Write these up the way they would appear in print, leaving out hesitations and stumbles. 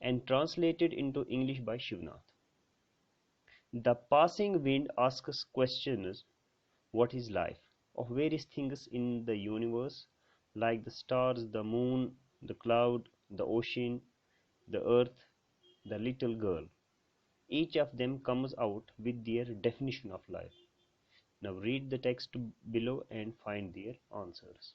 and translated into English by Shivnath. The passing wind asks questions: what is life? Of various things in the universe, like the stars, the moon, the cloud, the ocean, the earth, the little girl. Each of them comes out with their definition of life. Now read the text below and find their answers.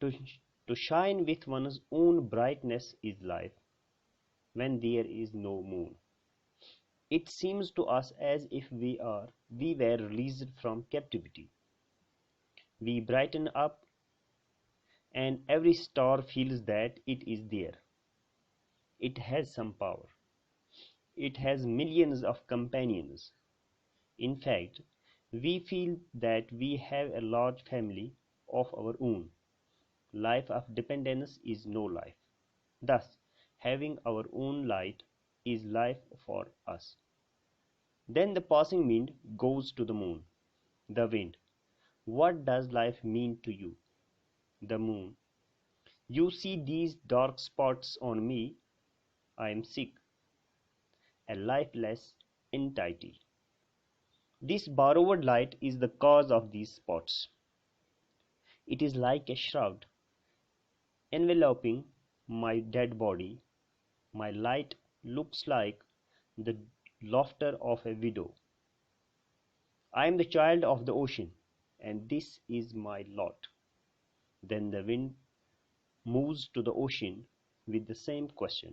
to shine with one's own brightness is life when there is no moon. It seems to us as if we were released from captivity. We brighten up and every star feels that it is there. It has some power. It has millions of companions. In fact, we feel that we have a large family of our own. Life of dependence is no life. Thus, having our own light is life for us. Then the passing wind goes to the moon. The wind, what does life mean to you? The moon, you see these dark spots on me. I am sick, a lifeless entity. This borrowed light is the cause of these spots. It is like a shroud enveloping my dead body. My light looks like the laughter of a widow. I am the child of the ocean, and this is my lot. Then the wind moves to the ocean with the same question.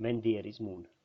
When there is moon,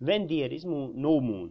When there is no moon,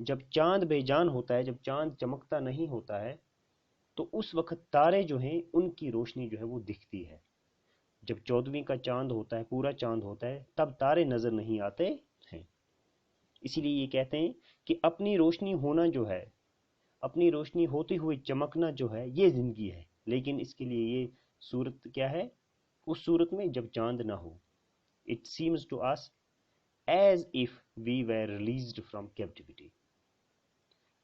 جب چاند بے جان ہوتا ہے، جب چاند چمکتا نہیں ہوتا ہے، تو اس وقت تارے جو ہیں ان کی روشنی جو ہے وہ دکھتی ہے. جب 14ویں کا چاند ہوتا ہے، پورا چاند ہوتا ہے، تب تارے نظر نہیں آتے ہیں. اسی لیے یہ کہتے ہیں کہ اپنی روشنی ہونا جو ہے، اپنی روشنی ہوتے ہوئے چمکنا جو ہے، یہ زندگی ہے. لیکن اس کے لیے یہ صورت کیا ہے؟ اس صورت میں جب چاند نہ ہو. It seems to us as if we were released from captivity.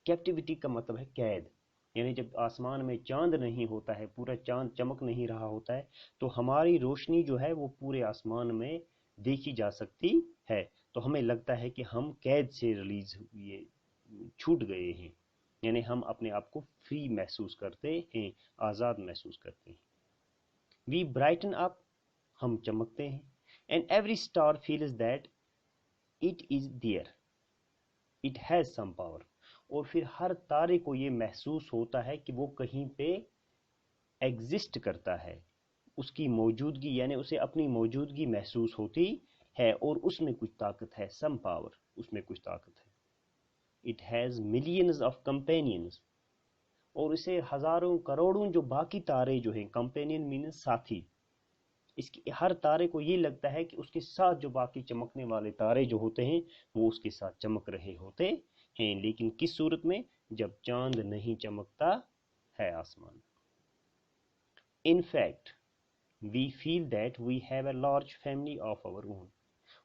Captivity کا مطلب ہے قید. یعنی جب آسمان میں چاند نہیں ہوتا ہے، پورا چاند چمک نہیں رہا ہوتا ہے، تو ہماری روشنی جو ہے وہ پورے آسمان میں دیکھی جا سکتی ہے. تو ہمیں لگتا ہے کہ ہم قید سے ریلیز ہوئے، چھوٹ گئے ہیں. یعنی ہم اپنے آپ کو فری محسوس کرتے ہیں، آزاد محسوس کرتے ہیں. وی برائٹن اپ، ہم چمکتے ہیں. And every star feels that it is there, it has some power. اور پھر ہر تارے کو یہ محسوس ہوتا ہے کہ وہ کہیں پہ ایگزسٹ کرتا ہے، اس کی موجودگی، یعنی اسے اپنی موجودگی محسوس ہوتی ہے، اور اس میں کچھ طاقت ہے. سم پاور، اس میں کچھ طاقت ہے. It has millions of companions, اور اسے ہزاروں کروڑوں جو باقی تارے جو ہیں، کمپینین مینز ساتھی، اس کی ہر تارے کو یہ لگتا ہے کہ اس کے ساتھ جو باقی چمکنے والے تارے جو ہوتے ہیں وہ اس کے ساتھ چمک رہے ہوتے ہیں. لیکن کس صورت میں؟ جب چاند نہیں چمکتا ہے آسمان. In fact we feel that we have a large family of our own.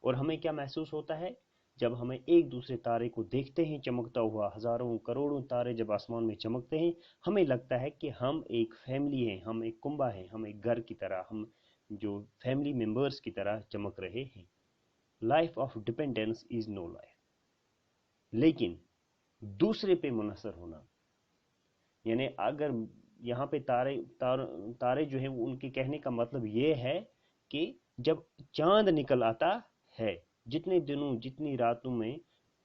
اور ہمیں کیا محسوس ہوتا ہے؟ جب ہمیں ایک دوسرے تارے کو دیکھتے ہیں چمکتا ہوا، ہزاروں کروڑوں تارے جب آسمان میں چمکتے ہیں، ہمیں لگتا ہے کہ ہم ایک فیملی ہیں، ہم ایک کنبہ ہیں، ہم ایک گھر کی طرح، ہم جو فیملی ممبرس کی طرح چمک رہے ہیں. Life of dependence is no life. لیکن دوسرے پہ منحصر ہونا، یعنی اگر یہاں پہ تارے جو ہیں وہ، ان کے کہنے کا مطلب یہ ہے کہ جب چاند نکل آتا ہے، جتنے دنوں، جتنی راتوں میں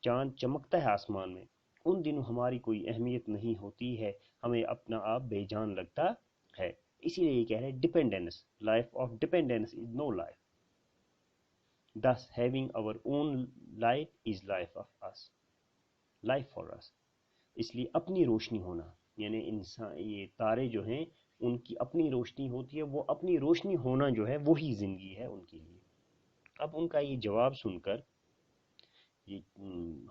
چاند چمکتا ہے آسمان میں، ان دنوں ہماری کوئی اہمیت نہیں ہوتی ہے، ہمیں اپنا آپ بے جان لگتا ہے. اسی لیے یہ کہہ رہے ہیں dependence, life of dependence is no life. thus having our own light is life of us, life for us. اس لیے اپنی روشنی ہونا، یعنی انسان، یہ تارے جو ہیں ان کی اپنی روشنی ہوتی ہے، وہ اپنی روشنی ہونا جو ہے وہی زندگی ہے ان کے لیے. اب ان کا یہ جواب سن کر یہ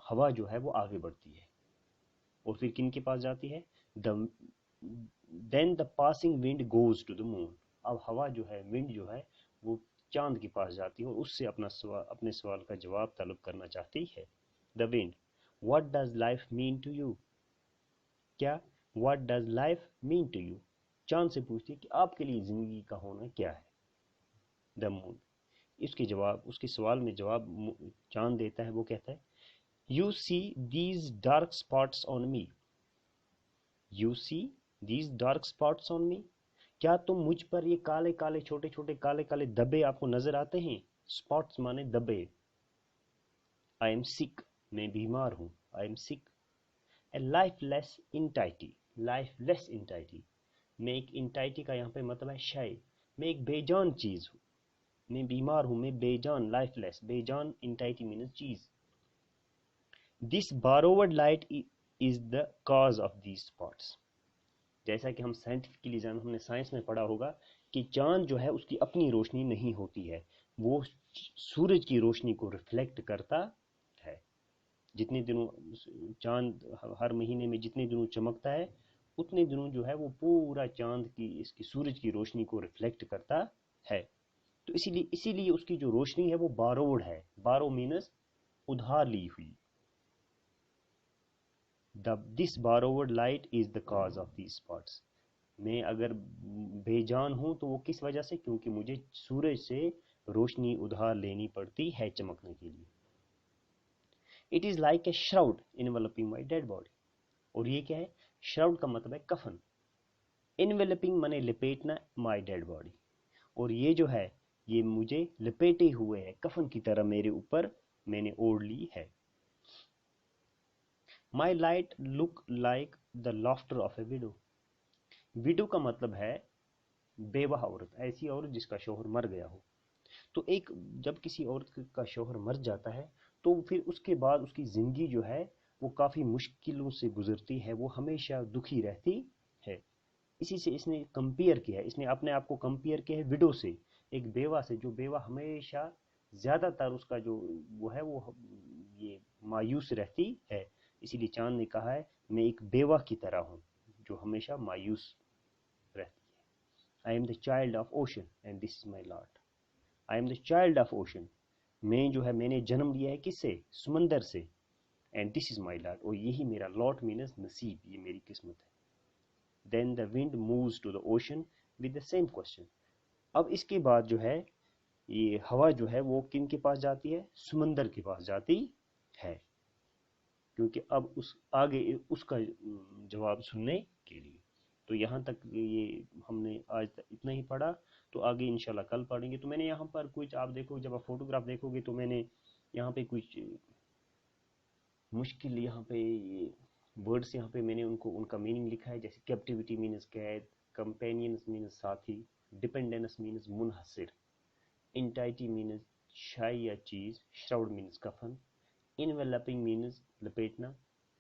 ہوا جو ہے وہ آگے بڑھتی ہے، اور پھر کن کے پاس جاتی ہے؟ Then the passing wind goes to the moon. اب ہوا جو ہے، ونڈ جو ہے، وہ چاند کے پاس جاتی ہے اور اس سے اپنے سوال کا جواب طلب کرنا چاہتی ہے. The wind, what does life mean to you? کیا؟ What does life mean to you? چاند سے پوچھتی ہے کہ آپ کے لیے زندگی کا ہونا کیا ہے. دا مون، اس کے سوال میں جواب چاند دیتا ہے. وہ کہتا ہے you see these dark spots on me, you see these dark spots on me. کیا تم مجھ پر یہ کالے کالے، چھوٹے چھوٹے کالے کالے دھبے آپ کو نظر آتے ہیں؟ اسپاٹس مانے دھبے. آئی ایم سک، میں بیمار ہوں. آئی ایم سک. اے لائف لیس انٹائٹی، لائف لیس انٹائٹی، میں ایک انٹائٹی کا یہاں پہ مطلب ہے شے، میں ایک بے جان چیز ہوں، میں بیمار ہوں، میں بے جان. لائف لیس، بے جان، انٹائٹی مینز چیز. دس borrowed light is the cause of these spots. جیسا کہ ہم سائنٹیفکلی ہم نے سائنس میں پڑھا ہوگا کہ چاند جو ہے اس کی اپنی روشنی نہیں ہوتی ہے، وہ سورج کی روشنی کو ریفلیکٹ کرتا ہے. جتنے دنوں چاند ہر مہینے میں جتنے دنوں چمکتا ہے، اتنے دنوں جو ہے وہ پورا چاند کی، اس کی سورج کی روشنی کو ریفلیکٹ کرتا ہے. تو اسی لیے اس کی جو روشنی ہے وہ باروڈ ہے. بارو مینس ادھار لی ہوئی. This borrowed light is the cause of these spots. میں اگر بے جان ہوں تو وہ کس وجہ سے؟ کیونکہ مجھے سورج سے روشنی ادھار لینی پڑتی ہے چمکنے کے لیے. It is like a shroud enveloping my dead body. اور یہ کیا ہے؟ shroud کا مطلب ہے کفن. enveloping مانے لپیٹنا، my dead body. اور یہ جو ہے یہ مجھے لپیٹے ہوئے ہے، کفن کی طرح میرے اوپر میں نے اوڑھ لی ہے. My light look like the laughter of a widow. widow کا مطلب ہے بیوہ عورت، ایسی عورت جس کا شوہر مر گیا ہو. تو جب کسی عورت کا شوہر مر جاتا ہے تو پھر اس کے بعد اس کی زندگی جو ہے وہ کافی مشکلوں سے گزرتی ہے، وہ ہمیشہ دکھی رہتی ہے۔ اسی سے اس نے کمپیئر کیا ہے، اس نے اپنے آپ کو کمپیئر کیا ہے وڈو سے، ایک بیوہ سے، جو بیوہ ہمیشہ زیادہ تر اس کا جو وہ ہے وہ یہ مایوس رہتی ہے۔ اسی لیے چاند نے کہا ہے میں ایک بیوہ کی طرح ہوں جو ہمیشہ مایوس رہتی ہے۔ I am the child of ocean and this is my lot. I am the child of ocean, میں جو ہے میں نے جنم لیا ہے کس سے؟ سمندر سے، اینڈ دس از مائی لاٹ، اور یہی میرا لاٹ مینس نصیب، یہ میری قسمت ہے۔ Then the wind moves to the ocean with the same question. اب اس کے بعد جو ہے یہ ہوا جو ہے وہ کن کے پاس جاتی ہے؟ سمندر کے پاس جاتی ہے، کیونکہ اب اس آگے اس کا جواب سننے کے لیے۔ تو یہاں تک یہ ہم نے آج تک اتنا ہی پڑھا، تو آگے انشاءاللہ کل پڑھیں گے۔ تو میں نے یہاں پر کچھ آپ دیکھو، جب آپ فوٹوگراف دیکھو گے تو میں نے یہاں پہ کچھ مشکل یہاں پہ ورڈس یہاں پہ میں نے ان کا میننگ لکھا ہے، جیسے کیپٹیوٹی مینز قید، کمپینینس مینز ساتھی، ڈپینڈنس مینز منحصر، انٹائٹی مینز شے یا چیز، شراؤڈ مینز کفن، انویلپنگ مینز لپیٹنا،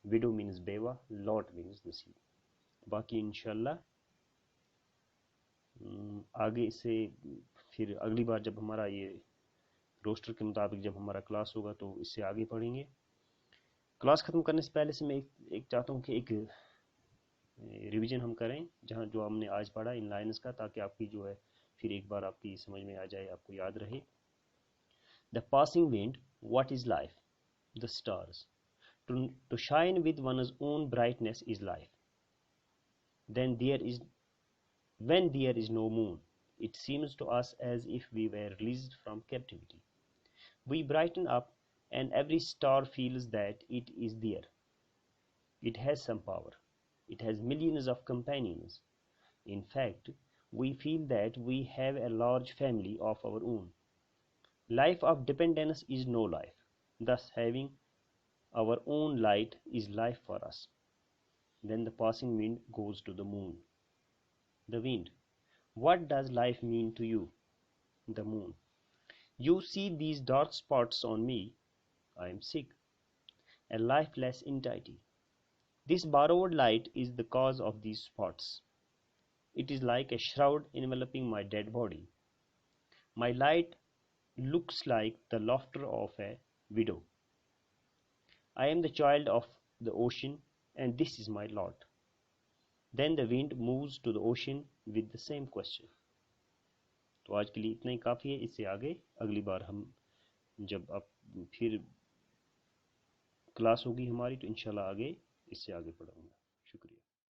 وڈو مینز بیوہ، لاٹ مینز نصیب۔ باقی انشاءاللہ آگے اس سے پھر اگلی بار جب ہمارا یہ روسٹر کے مطابق جب ہمارا کلاس ہوگا تو اس سے آگے پڑھیں گے۔ کلاس ختم کرنے سے پہلے سے میں ایک چاہتا ہوں کہ ایک ریویژن ہم کریں جہاں جو ہم نے آج پڑھا ان لائنز کا، تاکہ آپ کی جو ہے پھر ایک بار آپ کی سمجھ میں آ جائے، آپ کو یاد رہے۔ The passing wind, what is life? The stars, to shine with one's own brightness is life, then there is when there is no moon, it seems to us as if we were released from captivity. We brighten up, and every star feels that it is there. It has some power. It has millions of companions. In fact, we feel that we have a large family of our own. Life of dependence is no life. Thus, having our own light is life for us. Then the passing wind goes to the moon. The wind, what does life mean to you? The moon, you see these dark spots on me. I am sick, a lifeless entity. This borrowed light is the cause of these spots. It is like a shroud enveloping my dead body. My light looks like the laughter of a widow. I am the child of the ocean, and this is my lot. Then the wind moves to the ocean with the same question. تو آج کے لیے اتنا ہی کافی ہے، اس سے آگے اگلی بار ہم جب اب پھر کلاس ہوگی ہماری تو انشاءاللہ آگے اس سے آگے پڑھوں گا۔ شکریہ۔